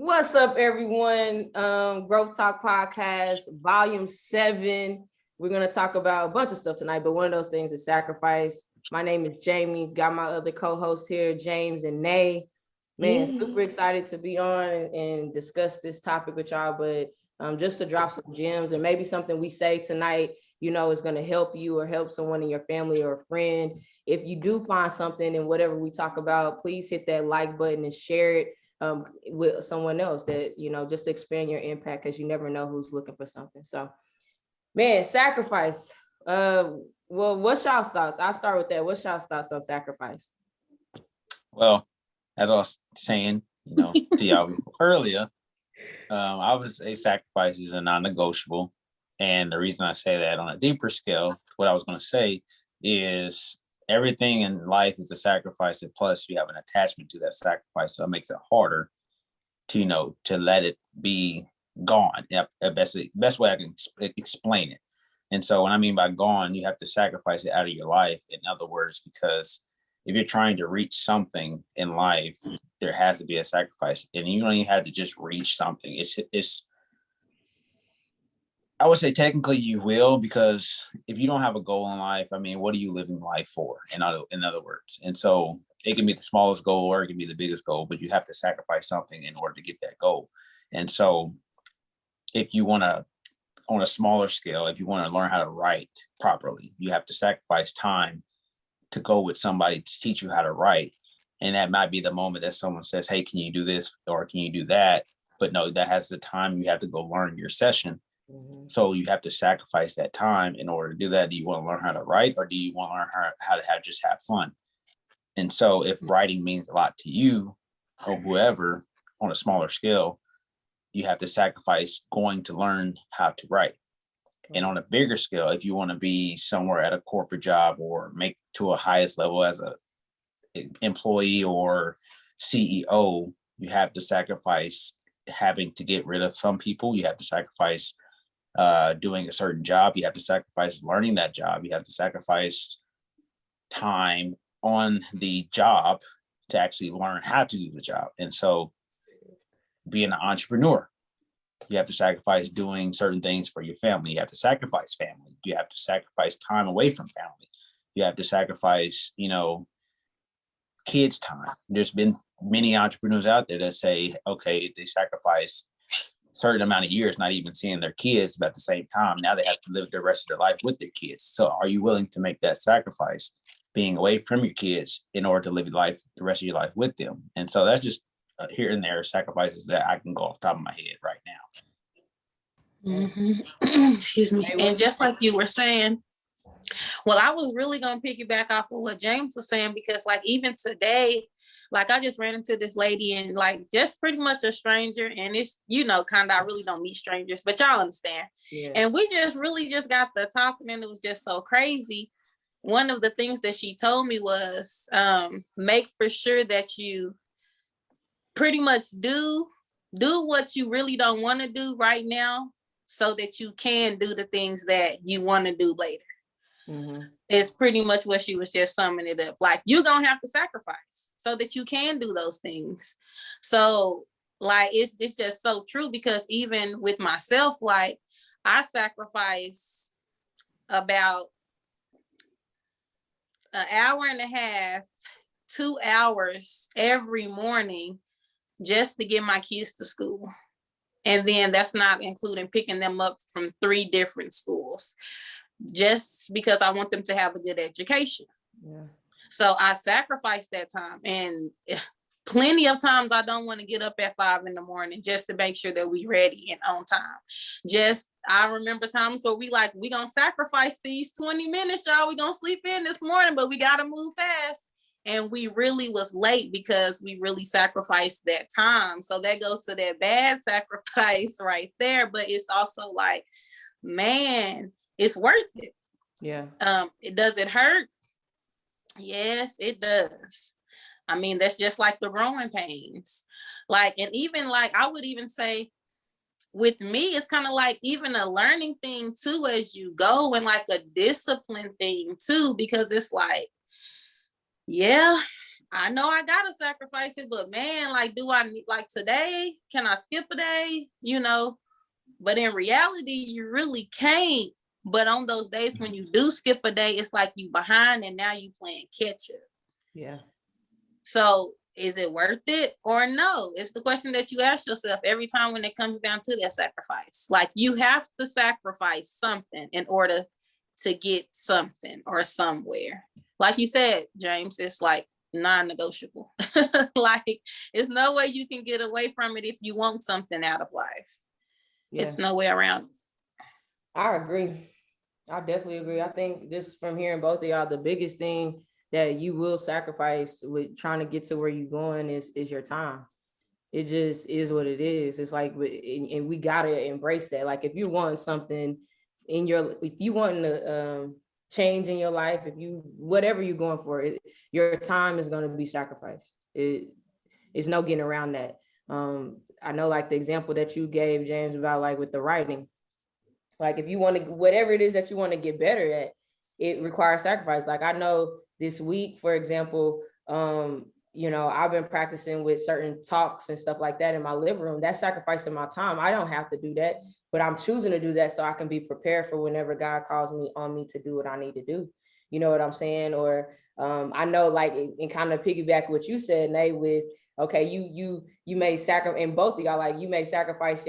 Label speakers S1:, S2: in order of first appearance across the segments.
S1: What's up, everyone? Growth Talk Podcast, Volume 7. We're going to talk about a bunch of stuff tonight, but one of those things is sacrifice. My name is Jamie. Got my other co-hosts here, James and Nay. Man, super excited to be on and discuss this topic with y'all, but just to drop some gems and maybe something we say tonight, you know, is going to help you or help someone in your family or a friend. If you do find something in whatever we talk about, please hit that like button and share it with someone else that, you know, just to expand your impact, because you never know who's looking for something. So, man, sacrifice. Well, what's y'all's thoughts? I'll start with that. What's y'all's thoughts on sacrifice?
S2: Well, as I was saying, to y'all earlier, I would say sacrifice is a non-negotiable. And the reason I say that on a deeper scale, what I was going to say is everything in life is a sacrifice, and plus you have an attachment to that sacrifice, so it makes it harder to to let it be gone. Best way I can explain it. And so when I mean by gone, you have to sacrifice it out of your life. In other words, because if you're trying to reach something in life, there has to be a sacrifice, and you don't even have to just reach something. It's I would say technically you will, because if you don't have a goal in life, I mean, what are you living life for? In other words, and so it can be the smallest goal or it can be the biggest goal, but you have to sacrifice something in order to get that goal. And so, if you want to, on a smaller scale, if you want to learn how to write properly, you have to sacrifice time to go with somebody to teach you how to write. And that might be the moment that someone says, "Hey, can you do this or can you do that?" But no, that has the time you have to go learn your session. So you have to sacrifice that time in order to do that. Do you want to learn how to write, or do you want to learn how to have fun? And so if writing means a lot to you or whoever on a smaller scale, you have to sacrifice going to learn how to write. And on a bigger scale, if you want to be somewhere at a corporate job or make to a highest level as a employee or CEO, you have to sacrifice having to get rid of some people. You have to sacrifice doing a certain job. You have to sacrifice learning that job. You have to sacrifice time on the job to actually learn how to do the job. And so being an entrepreneur, you have to sacrifice doing certain things for your family. You have to sacrifice family. You have to sacrifice time away from family. You have to sacrifice, kids' time. There's been many entrepreneurs out there that say, okay, they sacrifice certain amount of years not even seeing their kids, but at the same time now they have to live the rest of their life with their kids. So are you willing to make that sacrifice, being away from your kids, in order to live your life, the rest of your life, with them? And so that's just here and there sacrifices that I can go off the top of my head right
S3: now. Excuse me. And just like you were saying, well, I was really going to piggyback off of what James was saying, because like even today, like I just ran into this lady and like just pretty much a stranger, and it's, kind of, I really don't meet strangers, but y'all understand. Yeah. And we just really just got the talking, and it was just so crazy. One of the things that she told me was make for sure that you pretty much do what you really don't want to do right now, so that you can do the things that you want to do later. Mm-hmm. It's pretty much what she was just summing it up. Like, you're going to have to sacrifice so that you can do those things. So like, it's just so true, because even with myself, like I sacrifice about an hour and a half, 2 hours every morning just to get my kids to school. And then that's not including picking them up from 3 different schools, just because I want them to have a good education. Yeah. So I sacrifice that time, and plenty of times I don't want to get up at 5 a.m. just to make sure that we ready and on time. I remember times where we gonna sacrifice these 20 minutes, y'all. We gonna sleep in this morning, but we gotta move fast. And we really was late because we really sacrificed that time. So that goes to that bad sacrifice right there. But it's also like, man, it's worth it. Yeah. Does it hurt? Yes, it does. I mean, that's just like the growing pains. Like, and even like, I would even say with me, it's kind of like even a learning thing too, as you go, and like a discipline thing too, because it's like, yeah, I know I gotta sacrifice it, but man, like, do I need, like, today? Can I skip a day? You know, but in reality, you really can't. But on those days when you do skip a day, it's like you behind and now you playing catch up.
S1: Yeah.
S3: So is it worth it or no? It's the question that you ask yourself every time when it comes down to that sacrifice. Like, you have to sacrifice something in order to get something or somewhere. Like you said, James, it's like non-negotiable. Like, it's no way you can get away from it if you want something out of life.
S1: Yeah.
S3: It's no way around it.
S1: I agree. I definitely agree. I think just from hearing both of y'all, the biggest thing that you will sacrifice with trying to get to where you're going is your time. It just is what it is. It's like, and we gotta embrace that. Like, if you want something if you want to change in your life, if you, whatever you're going for, your time is going to be sacrificed. It's no getting around that. I know, like the example that you gave, James, about like with the writing, like if you want to, whatever it is that you want to get better at, it requires sacrifice. Like I know this week, for example, I've been practicing with certain talks and stuff like that in my living room. That's sacrificing my time. I don't have to do that, but I'm choosing to do that so I can be prepared for whenever God calls me to do what I need to do. You know what I'm saying? Or I know, like, and kind of piggyback what you said, Nate, with, okay, you may sacrifice, and both of y'all, like, you may sacrifice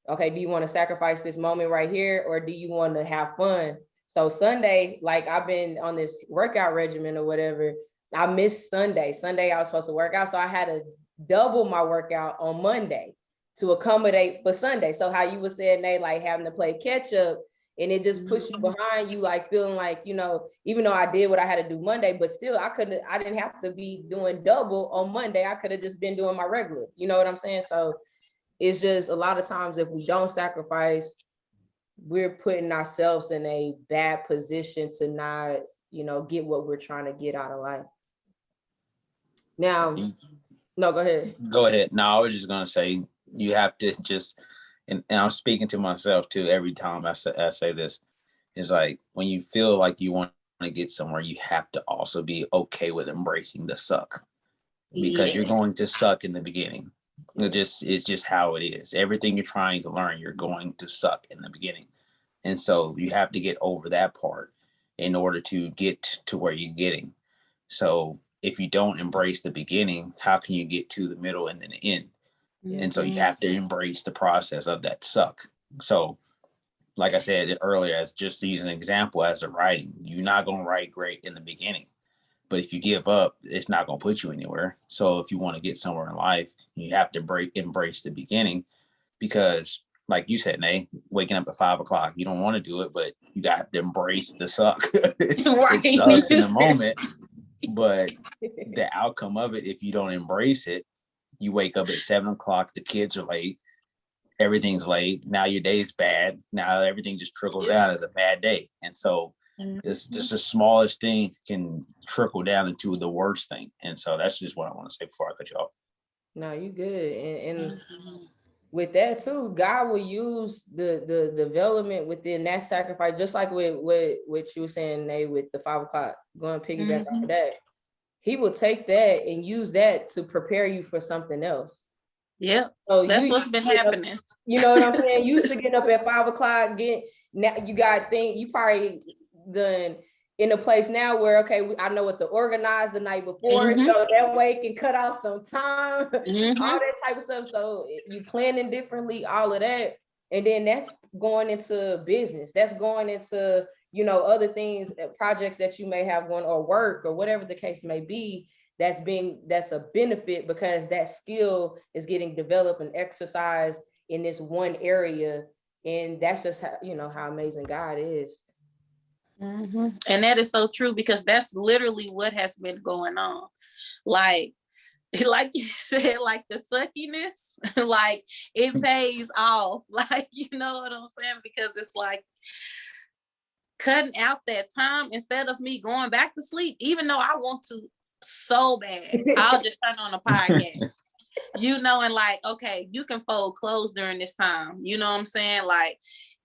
S1: okay, do you want to sacrifice this moment right here, or do you want to have fun? So Sunday, like, I've been on this workout regimen or whatever. I missed Sunday. Sunday, I was supposed to work out. So I had to double my workout on Monday to accommodate for Sunday. So how you were saying, Nate, like having to play catch up, and it just pushed you behind, you like feeling like, even though I did what I had to do Monday, but still I didn't have to be doing double on Monday. I could have just been doing my regular, you know what I'm saying? So it's just a lot of times if we don't sacrifice, we're putting ourselves in a bad position to not, get what we're trying to get out of life. Now, no, go ahead.
S2: Go ahead. No, I was just going to say, you have to just, and I'm speaking to myself too, every time I say this, is like, when you feel like you want to get somewhere, you have to also be okay with embracing the suck, because you're going to suck in the beginning. It's just how it is. Everything you're trying to learn, you're going to suck in the beginning. And so you have to get over that part in order to get to where you're getting. So if you don't embrace the beginning, how can you get to the middle and then the end? Mm-hmm. And so you have to embrace the process of that suck. So like I said earlier, as just to use an example, as a writing, you're not going to write great in the beginning. But if you give up, it's not going to put you anywhere. So if you want to get somewhere in life, you have to embrace the beginning, because like you said, Nate, waking up at 5 o'clock, you don't want to do it, but you got to embrace the suck. Right. It sucks in the moment, but the outcome of it, if you don't embrace it, you wake up at 7 o'clock, the kids are late, everything's late. Now your day's bad. Now everything just trickles down as a bad day. And so it's just the smallest thing can trickle down into the worst thing. And so that's just what I want to say before I cut you off.
S1: No, you good. And with that too, God will use the development within that sacrifice, just like with what you were saying, Nate, with the 5 o'clock, going piggyback off of that. He will take that and use that to prepare you for something else.
S3: Yeah, so that's what's been happening.
S1: Up, you know what I'm saying? You used to get up at 5 o'clock, now you got things, you probably done in a place now where, okay, I know what to organize the night before, so that way it can cut out some time, all that type of stuff. So you planning differently, all of that. And then that's going into business. That's going into, other things, projects that you may have going, or work, or whatever the case may be. That's a benefit, because that skill is getting developed and exercised in this one area. And that's just how, how amazing God is.
S3: And that is so true, because that's literally what has been going on. Like you said, like the suckiness, like it pays off. Like, you know what I'm saying? Because it's like cutting out that time, instead of me going back to sleep, even though I want to so bad, I'll just turn on a podcast, and like, okay, you can fold clothes during this time. You know what I'm saying? Like,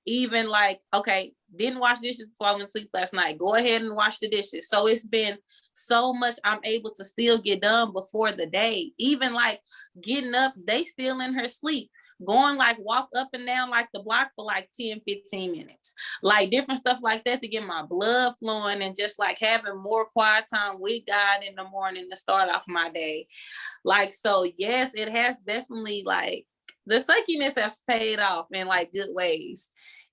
S3: even like, okay, didn't wash dishes before I went to sleep last night, go ahead and wash the dishes. So it's been so much I'm able to still get done before the day. Even like getting up, they still in her sleep, going like walk up and down like the block for like 10-15 minutes, like different stuff like that to get my blood flowing, and just like having more quiet time with God in the morning to start off my day. Like, so yes, it has definitely, like, the suckiness has paid off in like good ways.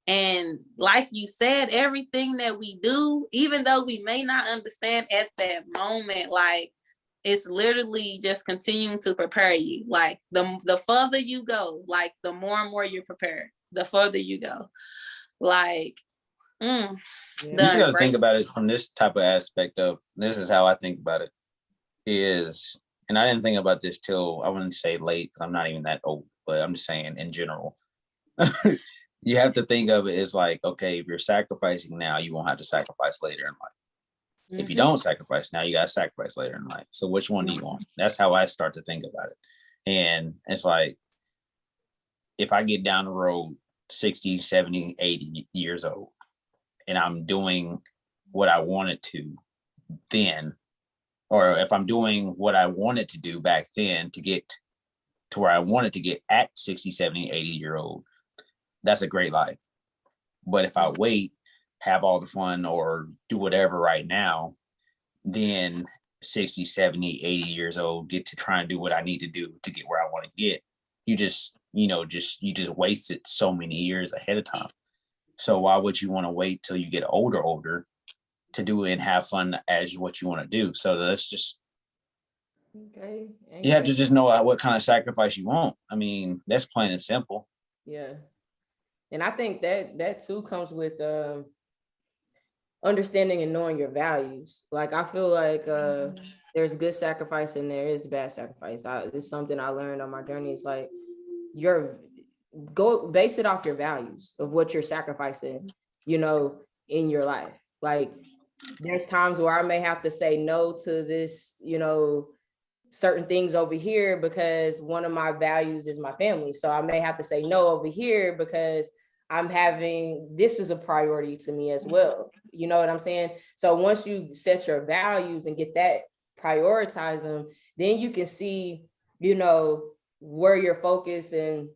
S3: And like you said, everything that we do, even though we may not understand at that moment, like, it's literally just continuing to prepare you. Like the further you go, like the more and more you're prepared, the further you go. Like,
S2: You just got to think about it from this type of aspect of, this is how I think about it, is, and I didn't think about this till, I wouldn't say late, because I'm not even that old, but I'm just saying in general. You have to think of it as like, okay, if you're sacrificing now, you won't have to sacrifice later in life. If you don't sacrifice now, you got to sacrifice later in life. So which one do you want? That's how I start to think about it. And it's like, if I get down the road 60, 70, 80 years old, and I'm doing what I wanted to then, or if I'm doing what I wanted to do back then to get to where I wanted to get at 60, 70, 80 year old, that's a great life. But if I wait, have all the fun or do whatever right now, then 60, 70, 80 years old, get to try and do what I need to do to get where I want to get. You just wasted so many years ahead of time. So why would you want to wait till you get older to do it and have fun as what you want to do? So that's just,
S1: okay.
S2: You have to just know what kind of sacrifice you want. I mean, that's plain and simple.
S1: Yeah. And I think that too comes with understanding and knowing your values. Like, I feel like there's good sacrifice and there is bad sacrifice. It's something I learned on my journey. It's like, go base it off your values of what you're sacrificing, in your life. Like, there's times where I may have to say no to this, certain things over here because one of my values is my family. So I may have to say no over here because this is a priority to me as well. You know what I'm saying? So once you set your values and get that, prioritize them, then you can see, where your focus and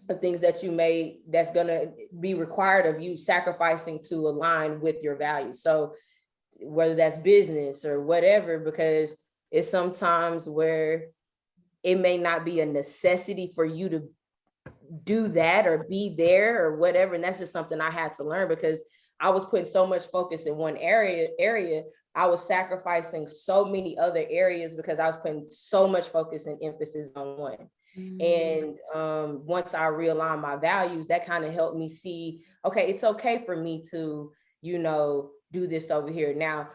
S1: the things that you made that's going to be required of you sacrificing to align with your values. So whether that's business or whatever, because it's sometimes where it may not be a necessity for you to do that or be there or whatever. And that's just something I had to learn, because I was putting so much focus in one area. I was sacrificing so many other areas because I was putting so much focus and emphasis on one. And once I realigned my values, that kind of helped me see, okay, it's okay for me to, do this over here. Now,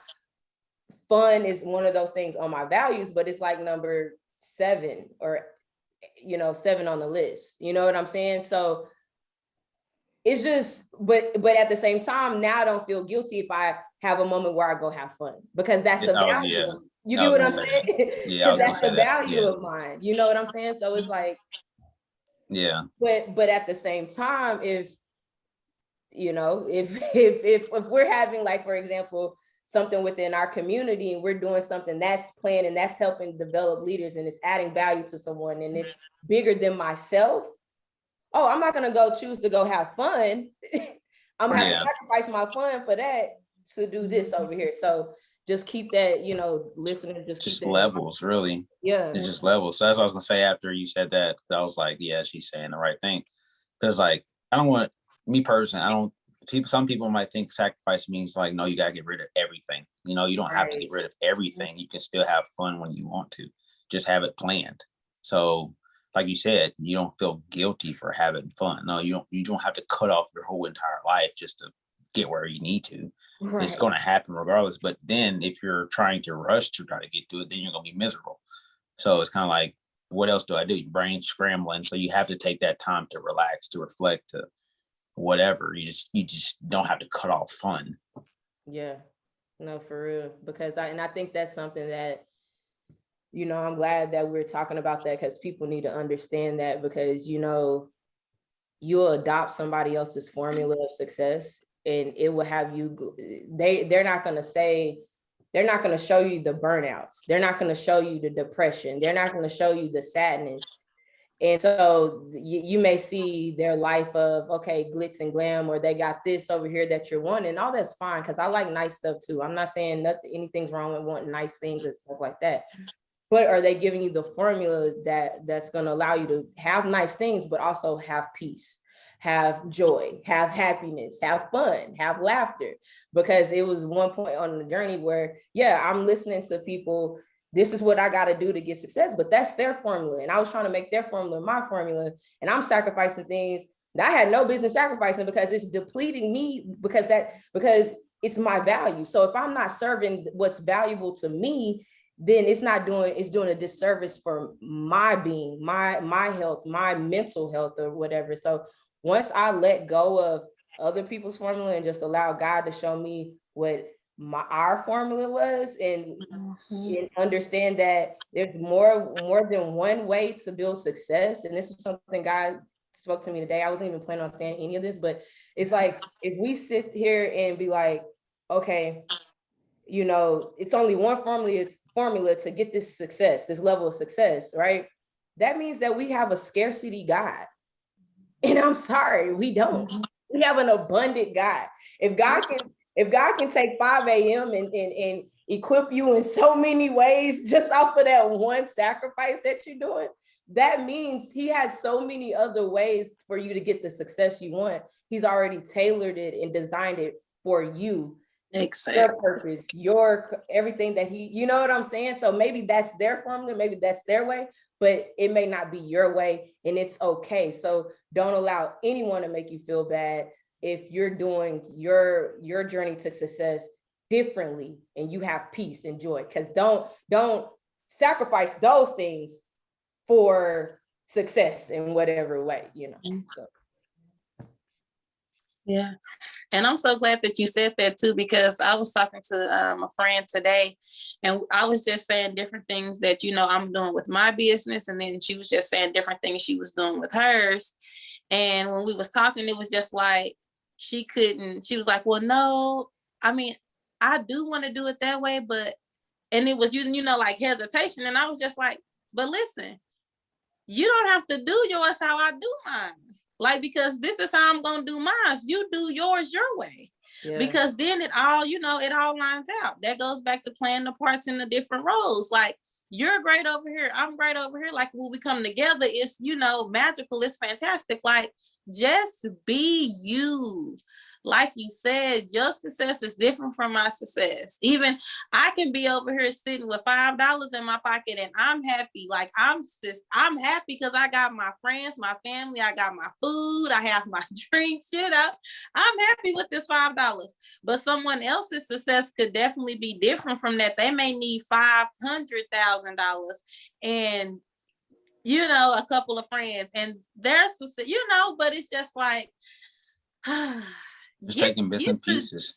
S1: fun is one of those things on my values, but it's like number 7 or 7 on the list. You know what I'm saying? So it's just, but at the same time, now I don't feel guilty if I have a moment where I go have fun, because that's a value.
S2: Yeah.
S1: You get what I'm saying?
S2: Yeah,
S1: that's a value of mine. You know what I'm saying? So it's like,
S2: yeah.
S1: But at the same time, if we're having, like, for example, something within our community and we're doing something that's planned and that's helping develop leaders and it's adding value to someone and it's bigger than myself, I'm not going to go choose to go have fun. I'm going to have to sacrifice my fun for that to do this over here. So just keep that, listener, just
S2: levels, really.
S1: Yeah.
S2: It's just levels. So that's what I was going to say after you said that. I was like, yeah, she's saying the right thing. Because, like, some people might think sacrifice means like, no, you got to get rid of everything. You don't have to get rid of everything. You can still have fun when you want to. Just have it planned. So, like you said, you don't feel guilty for having fun. No, you don't have to cut off your whole entire life just to get where you need to. Right. It's going to happen regardless. But then if you're trying to rush to try to get to it, then you're going to be miserable. So it's kind of like, what else do I do? Your brain's scrambling. So you have to take that time to relax, to reflect, to whatever. You just don't have to cut off fun.
S1: Yeah, no, for real. Because I think that's something that, I'm glad that we're talking about that, because people need to understand that, because, you'll adopt somebody else's formula of success and it will have you, they're not going to say, they're not going to show you the burnouts. They're not going to show you the depression. They're not going to show you the sadness. And so you may see their life of, okay, glitz and glam, or they got this over here that you're wanting. All that's fine, because I like nice stuff too. I'm not saying anything's wrong with wanting nice things and stuff like that. But are they giving you the formula that's going to allow you to have nice things, but also have peace, have joy, have happiness, have fun, have laughter? Because it was one point on the journey where, yeah, I'm listening to people, this is what I got to do to get success, but that's their formula. And I was trying to make their formula my formula, and I'm sacrificing things that I had no business sacrificing, because it's depleting me, because it's my value. So if I'm not serving what's valuable to me, then it's doing a disservice for my being, my health, my mental health, or whatever. So once I let go of other people's formula and just allow God to show me what our formula was, and understand that there's more than one way to build success. And this is something God spoke to me today. I wasn't even planning on saying any of this, but it's like, if we sit here and be like, okay, it's only one formula to get this success, this level of success, right? That means that we have a scarcity God. And I'm sorry, we don't. We have an abundant God. If God can take 5 a.m. and equip you in so many ways just off of that one sacrifice that you're doing, that means he has so many other ways for you to get the success you want. He's already tailored it and designed it for you. Exactly. Your purpose, your everything that you know what I'm saying? So maybe that's their formula, maybe that's their way, but it may not be your way, and it's okay. So don't allow anyone to make you feel bad if you're doing your journey to success differently and you have peace and joy, because don't sacrifice those things for success in whatever way, So.
S3: Yeah. And I'm so glad that you said that too, because I was talking to a friend today, and I was just saying different things that, I'm doing with my business. And then she was just saying different things she was doing with hers. And when we was talking, it was just like, she was like, well, no, I mean, I do want to do it that way, and it was, like hesitation. And I was just like, but listen, you don't have to do yours how I do mine. Like, because this is how I'm going to do mine. You do yours your way. Yeah. Because then it all lines out. That goes back to playing the parts in the different roles. Like, you're great over here, I'm great over here. Like, when we come together, it's, magical. It's fantastic. Like, just be you. Like you said, your success is different from my success. Even I can be over here sitting with $5 in my pocket and I'm happy. Like, I'm happy because I got my friends, my family, I got my food, I have my drinks, I'm happy with this $5. But someone else's success could definitely be different from that. They may need $500,000 and a couple of friends, and their success, but it's just like
S2: just taking bits and pieces.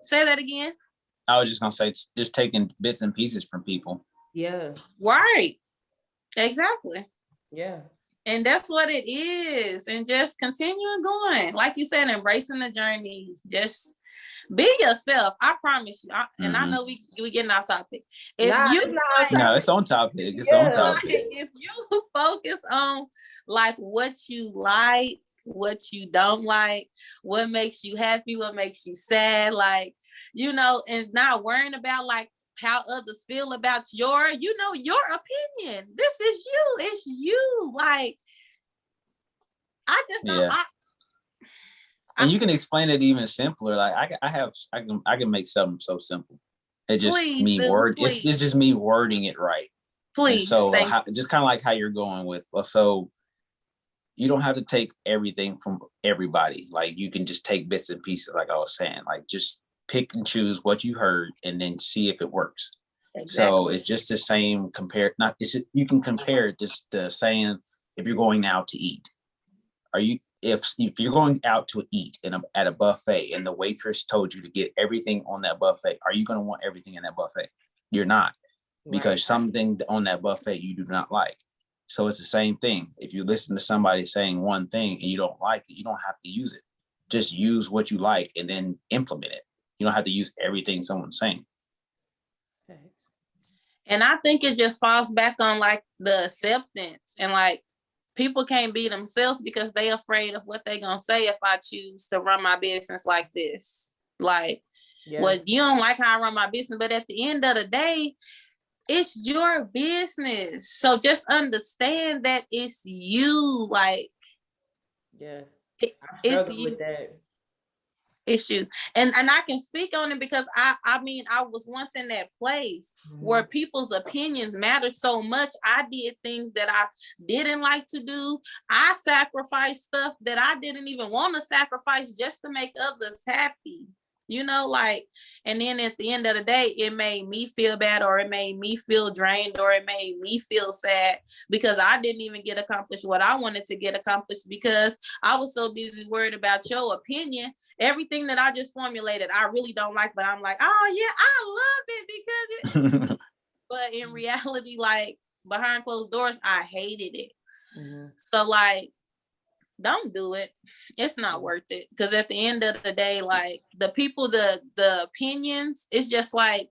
S3: Say that again.
S2: I was just gonna say, just taking bits and pieces from people.
S1: Yeah.
S3: Right. Exactly.
S1: Yeah. And
S3: that's what it is. And just continuing going. Like you said, embracing the journey. Just be yourself. I promise you. And I know we getting off topic.
S2: It's on topic. It's on topic.
S3: If you focus on like what you like, what you don't like, what makes you happy, what makes you sad, like, and not worrying about like how others feel about your opinion. This is you. It's you. Like, I just don't.
S2: And you can explain it even simpler. Like I can make something so simple. It's just it's just me wording it right.
S3: Please.
S2: And so just kind of like how you're going with. So you don't have to take everything from everybody. Like, you can just take bits and pieces, like I was saying. Like, just pick and choose what you heard and then see if it works. Exactly. So it's just the same you can compare it just the saying, if you're going out to eat. If you're going out to eat at a buffet and the waitress told you to get everything on that buffet, are you going to want everything in that buffet? You're not, because something on that buffet you do not like. So it's the same thing. If you listen to somebody saying one thing and you don't like it, you don't have to use it. Just use what you like and then implement it. You don't have to use everything someone's saying.
S3: And I think it just falls back on like the acceptance, and like people can't be themselves because they afraid of what they gonna say if I choose to run my business like this. Like, well, you don't like how I run my business, but at the end of the day, it's your business. So just understand that it's you. Like,
S1: I
S3: it's
S1: struggle
S3: you.
S1: with that.
S3: It's you. And I can speak on it because I mean, I was once in that place where people's opinions mattered so much. I did things that I didn't like to do. I sacrificed stuff that I didn't even want to sacrifice just to make others happy. You know, like, and then at the end of the day, it made me feel bad, or it made me feel drained, or it made me feel sad because I didn't even get accomplished what I wanted to get accomplished because I was so busy worried about your opinion. Everything that I just formulated, I really don't like, but I'm like, oh yeah, I love it because it. But in reality, like behind closed doors, I hated it. So like, don't do it. It's not worth it. Because at the end of the day, like the people, the opinions, it's just like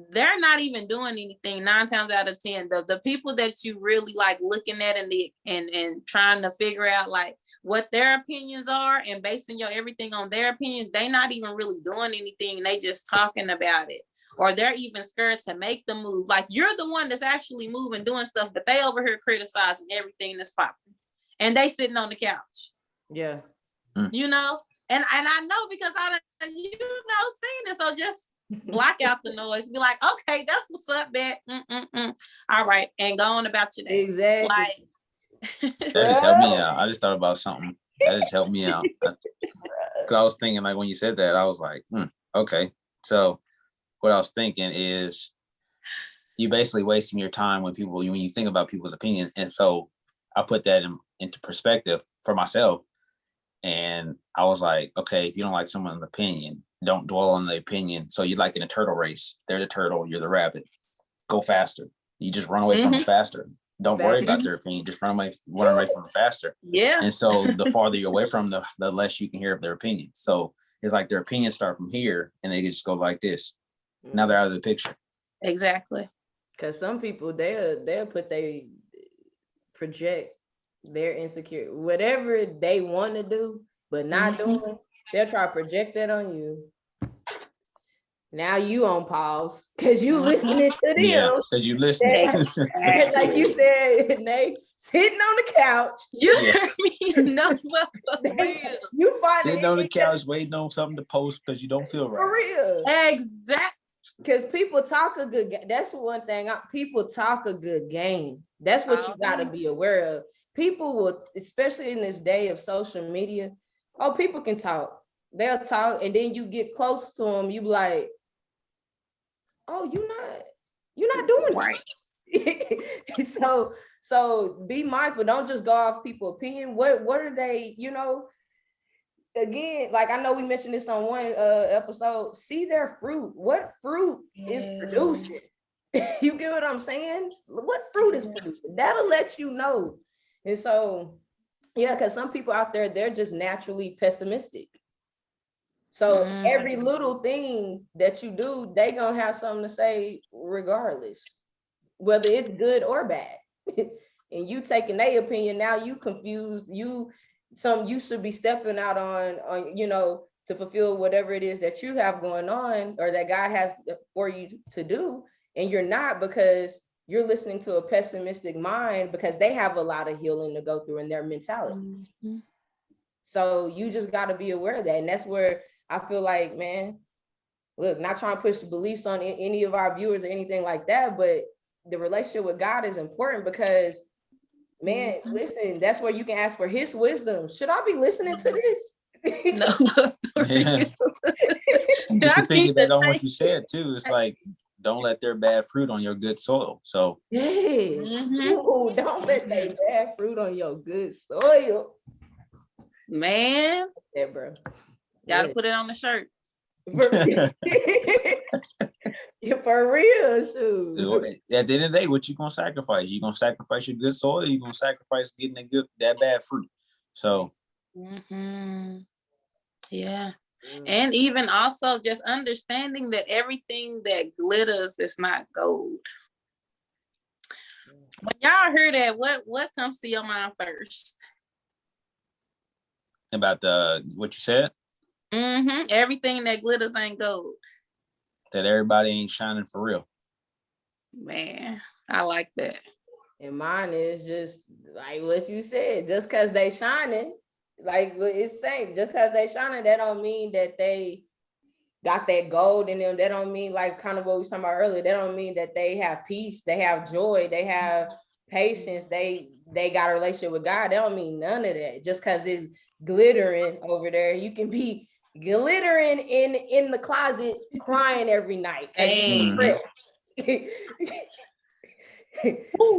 S3: they're not even doing anything 9 times out of 10. The people that you really like looking at and trying to figure out like what their opinions are and basing your everything on their opinions, they not even really doing anything. They just talking about it. Or they're even scared to make the move. Like you're the one that's actually moving, doing stuff, but they over here criticizing everything that's popping. And they sitting on the couch.
S1: Yeah.
S3: You know? And I know because I seen it. So just block out the noise. Be like, okay, that's what's up, man. All right. And go on about your day.
S1: Exactly.
S3: Like
S2: that just helped me out. I just thought about something. That just helped me out. Cause I was thinking like when you said that, I was like, okay. So what I was thinking is you basically wasting your time when you think about people's opinions. And so I put that into perspective for myself. And I was like, okay, if you don't like someone's opinion, don't dwell on the opinion. So you're like in a turtle race. They're the turtle, you're the rabbit. Go faster. You just run away from them faster. Don't worry about their opinion. Just run away from them faster.
S3: Yeah.
S2: And so the farther you're away from them, the less you can hear of their opinions. So it's like their opinions start from here and they just go like this. Now they're out of the picture.
S3: Exactly.
S1: Because some people they'll project their insecure, whatever they want to do, but not doing, they'll try to project that on you. Now you on pause because you listening to them.
S2: Yeah, because you listening.
S1: Like you said, they sitting on the couch.
S3: You hear me? No,
S1: you find
S2: sitting on the couch waiting on something to post because you don't feel right.
S1: For real.
S3: Exactly.
S1: Because people talk a good game. That's one thing. People talk a good game. That's what you got to be aware of. People will, especially in this day of social media, people can talk. They'll talk, and then you get close to them, you be like, oh, you're not doing right. So be mindful. Don't just go off people's opinion. What are they, again, like I know we mentioned this on one episode, see their fruit. What fruit is producing? You get what I'm saying? What fruit is producing? That'll let you know. And so, yeah, because some people out there, they're just naturally pessimistic. So every little thing that you do, they gonna have something to say regardless, whether it's good or bad. And you taking their opinion, now you confused, you should be stepping out on to fulfill whatever it is that you have going on or that God has for you to do. And you're not, because you're listening to a pessimistic mind, because they have a lot of healing to go through in their mentality. So you just got to be aware of that. And that's where I feel like, man, look, not trying to push beliefs on any of our viewers or anything like that, but the relationship with God is important because, man, listen, that's where you can ask for his wisdom. Should I be listening to this?
S2: No. Just to piggyback on what you said too, it's like, don't let their bad fruit on your good soil. So
S1: yes. Ooh, don't let their bad fruit on your good soil.
S3: Man.
S1: Yeah, bro.
S3: Gotta put it on the shirt.
S1: For real, shoot.
S2: At the end of the day, what you gonna sacrifice? You gonna sacrifice your good soil, or you gonna sacrifice getting that bad fruit. So
S3: Yeah. And even also just understanding that everything that glitters is not gold. When y'all hear that, what comes to your mind first?
S2: About what you said?
S3: Everything that glitters ain't gold.
S2: That everybody ain't shining for real.
S3: Man, I like that.
S1: And mine is just like what you said, just because they shining, like it's saying, just because they shining, that don't mean that they got that gold in them. That don't mean, like kind of what we were talking about earlier, that don't mean that they have peace, they have joy, they have patience, they got a relationship with God. That don't mean none of that. Just because it's glittering over there, you can be glittering in the closet crying every night.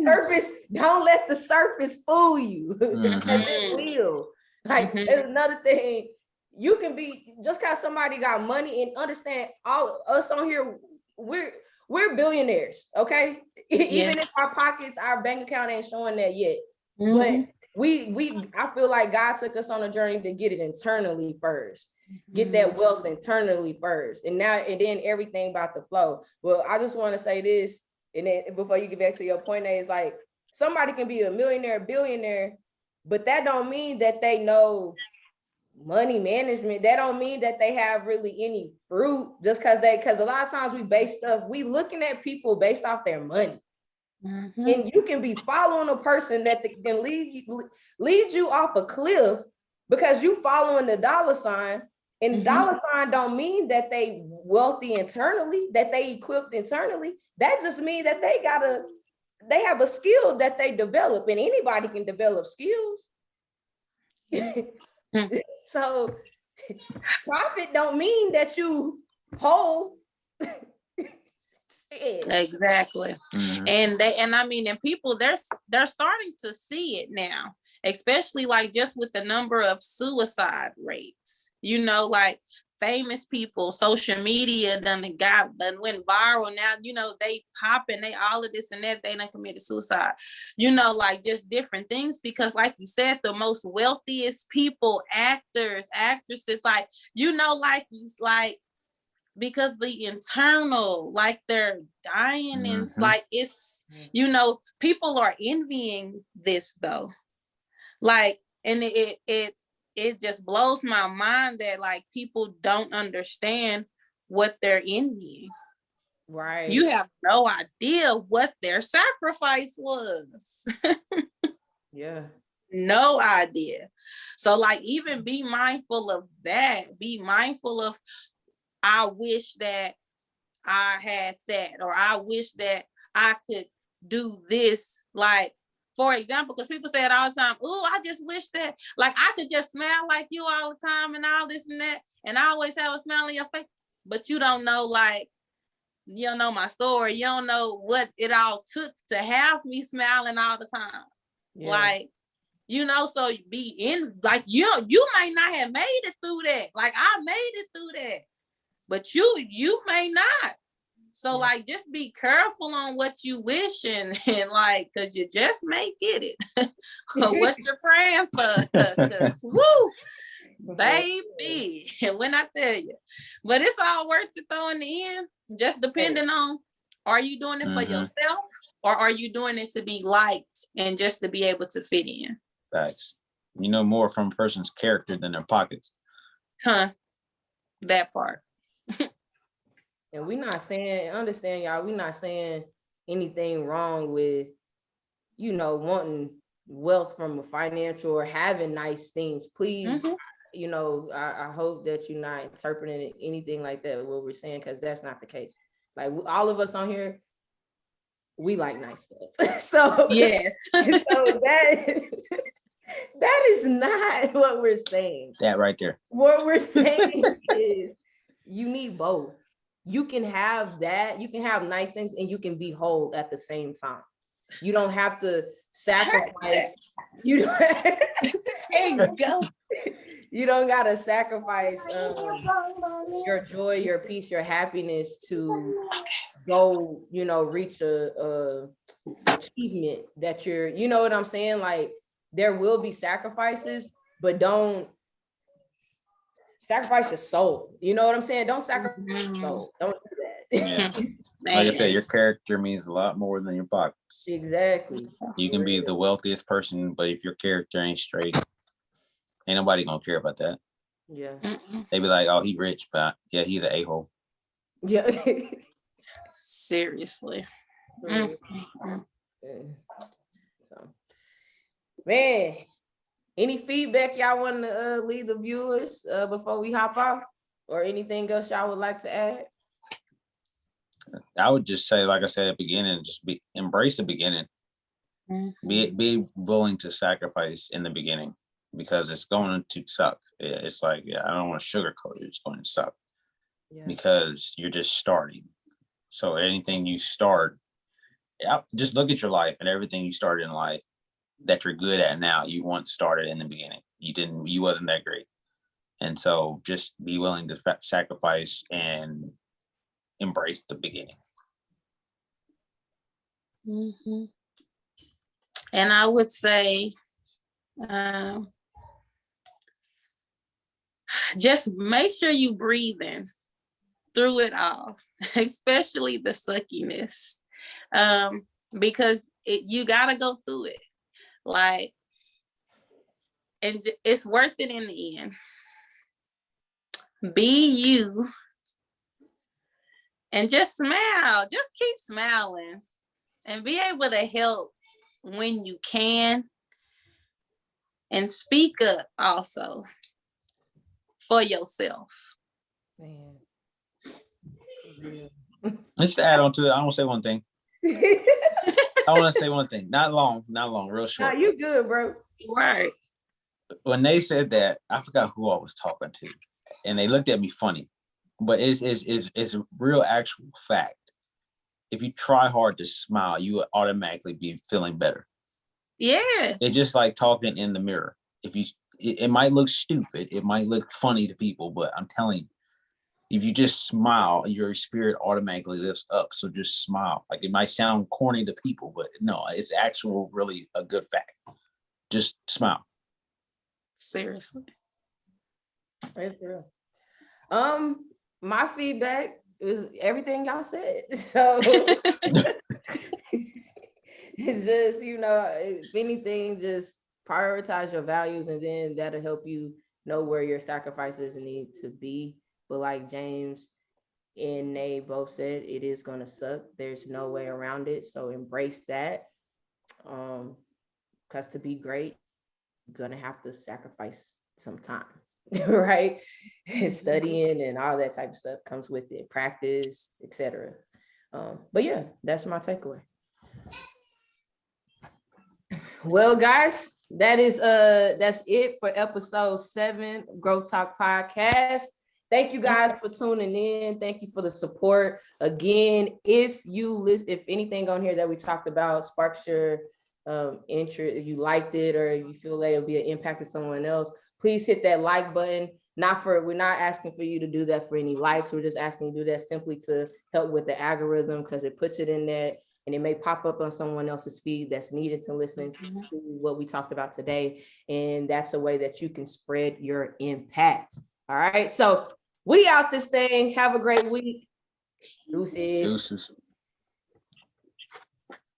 S1: Surface, don't let the surface fool you, because it will. Like there's another thing, you can be, just because somebody got money, and understand, all us on here, we're billionaires, okay? Even if our pockets, our bank account ain't showing that yet, but I feel like God took us on a journey to get it internally first, get that wealth internally first, and then everything about the flow. Well, I just want to say this, and then before you get back to your point, is like, somebody can be a millionaire, billionaire, but that don't mean that they know money management. That don't mean that they have really any fruit, just because a lot of times we looking at people based off their money. And you can be following a person that can lead you off a cliff because you following the dollar sign. And dollar sign don't mean that they wealthy internally, that they equipped internally. That just means that they have a skill that they develop, and anybody can develop skills. So profit don't mean that you whole.
S3: Exactly. And I mean, and people, they're starting to see it now, especially like just with the number of suicide rates, like famous people, social media done went viral. Now, they popping, they all of this and that, they done committed suicide, like just different things, because like you said, the most wealthiest people, actors, actresses, like, like because the internal, like they're dying, and like it's, people are envying this though. Like, and it just blows my mind that like people don't understand what they're envying.
S1: Right.
S3: You have no idea what their sacrifice was.
S1: Yeah.
S3: No idea. So like, even be mindful of that. Be mindful of, I wish that I had that, or I wish that I could do this. Like, for example, because people say it all the time, oh, I just wish that like I could just smile like you all the time and all this and that, and I always have a smile on your face. But you don't know, like, you don't know my story. You don't know what it all took to have me smiling all the time. Yeah. Like, so be in, like, you might not have made it through that. Like, I made it through that, but you may not. So like, just be careful on what you wish, and like, because you just may get it. What you're praying for, because woo, baby, when I tell you. But it's all worth it though in the end, just depending on, are you doing it for yourself, or are you doing it to be liked and just to be able to fit in?
S2: Facts. You know more from a person's character than their pockets.
S3: That part.
S1: And we're not saying, understand y'all, we're not saying anything wrong with, wanting wealth from a financial or having nice things. Please, I hope that you're not interpreting anything like that, what we're saying, because that's not the case. Like, all of us on here, we like nice stuff. So
S3: yes.
S1: So that is not what we're saying.
S2: That right there.
S1: What we're saying is you need both. You can have that, you can have nice things, and you can be whole at the same time. You don't have to sacrifice. You don't gotta sacrifice your joy, your peace, your happiness to go, reach a achievement that you're, you know what I'm saying? Like, there will be sacrifices, but don't sacrifice your soul. You know what I'm saying? Don't sacrifice your soul. Don't do that.
S2: Yeah. Like I said, your character means a lot more than your pockets.
S1: Exactly.
S2: You can be the wealthiest person, but if your character ain't straight, ain't nobody gonna care about that.
S1: Yeah.
S2: They be like, oh, he rich, but yeah, he's an a-hole.
S1: Yeah.
S3: Seriously.
S1: Yeah. So, man, any feedback y'all want to leave the viewers before we hop off, or anything else y'all would like to add?
S2: I would just say, like I said at the beginning, just embrace the beginning. Be willing to sacrifice in the beginning, because it's going to suck. It's like, I don't want to sugarcoat it. It's going to suck because you're just starting. So anything you start, just look at your life and everything you started in life that you're good at now, you once started in the beginning. You wasn't that great. And so just be willing to sacrifice and embrace the beginning.
S3: And I would say, just make sure you breathing through it all, especially the suckiness, because you gotta go through it, like, and it's worth it in the end. Be you, and just smile. Just keep smiling, and be able to help when you can, and speak up also for yourself.
S1: Man.
S2: Let's just add on to it. I want to say one thing. I want to say one thing. Not long, real short.
S1: Nah, you good, bro.
S3: Right.
S2: When they said that, I forgot who I was talking to, and they looked at me funny, but it's a real actual fact. If you try hard to smile, you will automatically be feeling better.
S3: Yes.
S2: It's just like talking in the mirror. It might look stupid, it might look funny to people, but I'm telling you, if you just smile, your spirit automatically lifts up. So just smile. Like, it might sound corny to people, but no, it's actual, really a good fact. Just smile.
S3: Seriously.
S1: Right there. My feedback is everything y'all said. So it's just, if anything, just prioritize your values, and then that'll help you know where your sacrifices need to be. But like James and Nay both said, it is going to suck. There's no way around it. So embrace that. Because to be great, you're going to have to sacrifice some time, right? Studying and all that type of stuff comes with it, practice, etc. But yeah, that's my takeaway. Well, guys, that's it for episode 7 Growth Talk Podcast. Thank you guys for tuning in. Thank you for the support. Again, if anything on here that we talked about sparks your interest, if you liked it, or you feel that it'll be an impact to someone else, please hit that like button. We're not asking for you to do that for any likes. We're just asking you to do that simply to help with the algorithm, because it puts it in there and it may pop up on someone else's feed that's needed to listen to what we talked about today. And that's a way that you can spread your impact. All right. So we out this thing. Have a great week. Deuces.